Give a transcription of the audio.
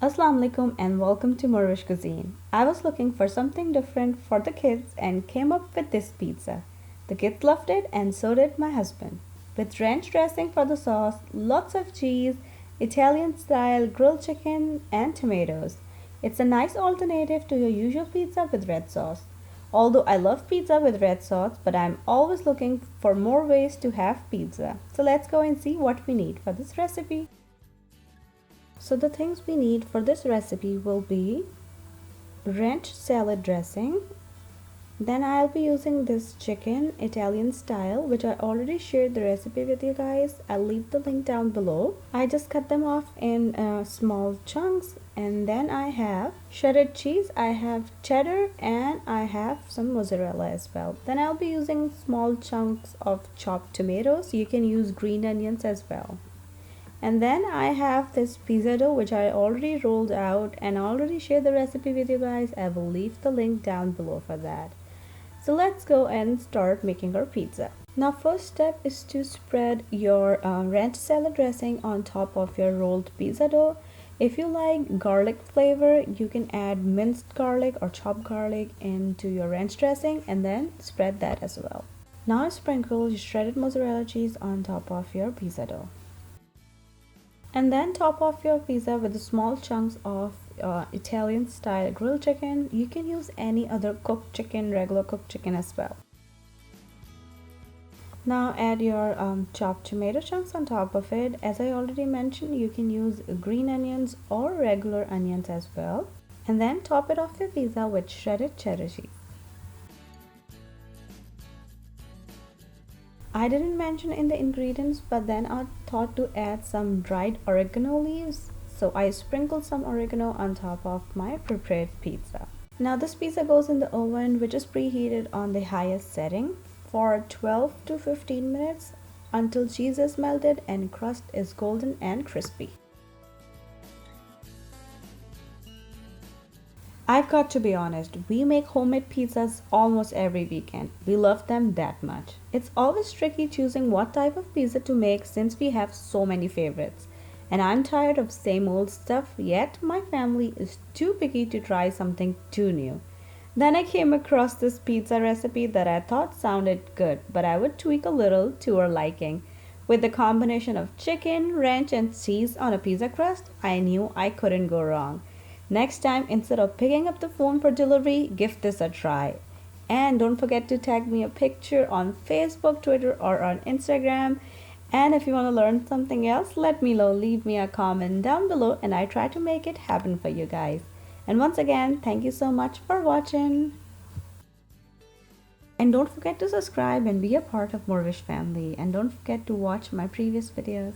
Assalamu alaikum and welcome to morEwish cuisine. I was looking for something different for the kids and came up with this pizza. The kids loved it and so did my husband. With ranch dressing for the sauce, lots of cheese, Italian style grilled chicken and tomatoes. It's a nice alternative to your usual pizza with red sauce. Although I love pizza with red sauce, but I'm always looking for more ways to have pizza. So let's go and see what we need for this recipe. So the things we need for this recipe will be ranch salad dressing. Then I'll be using this chicken Italian style, which I already shared the recipe with you guys. I'll leave the link down below. I just cut them off in small chunks. And then I have shredded cheese, I have cheddar, and I have some mozzarella as well. Then I'll be using small chunks of chopped tomatoes. You can use green onions as well. And then I have this pizza dough which I already rolled out and already shared the recipe with you guys. I will leave the link down below for that. So let's go and start making our pizza. Now first step is to spread your ranch salad dressing on top of your rolled pizza dough. If you like garlic flavor, you can add minced garlic or chopped garlic into your ranch dressing and then spread that as well. Now sprinkle your shredded mozzarella cheese on top of your pizza dough. And then top off your pizza with the small chunks of Italian style grilled chicken. You can use any other cooked chicken, regular cooked chicken as well. Now add your chopped tomato chunks on top of it. As I already mentioned, you can use green onions or regular onions as well. And then top it off your pizza with shredded cheddar cheese. I didn't mention in the ingredients, but then I thought to add some dried oregano leaves. So I sprinkled some oregano on top of my prepared pizza. Now this pizza goes in the oven, which is preheated on the highest setting for 12 to 15 minutes until cheese is melted and crust is golden and crispy. I've got to be honest, we make homemade pizzas almost every weekend. We love them that much. It's always tricky choosing what type of pizza to make since we have so many favorites. And I'm tired of same old stuff, yet my family is too picky to try something too new. Then I came across this pizza recipe that I thought sounded good, but I would tweak a little to our liking. With the combination of chicken, ranch and cheese on a pizza crust, I knew I couldn't go wrong. Next time, instead of picking up the phone for delivery, give this a try. And don't forget to tag me a picture on Facebook, Twitter, or on Instagram. And if you want to learn something else, let me know. Leave me a comment down below and I try to make it happen for you guys. And once again, thank you so much for watching. And don't forget to subscribe and be a part of morEwish family. And don't forget to watch my previous videos.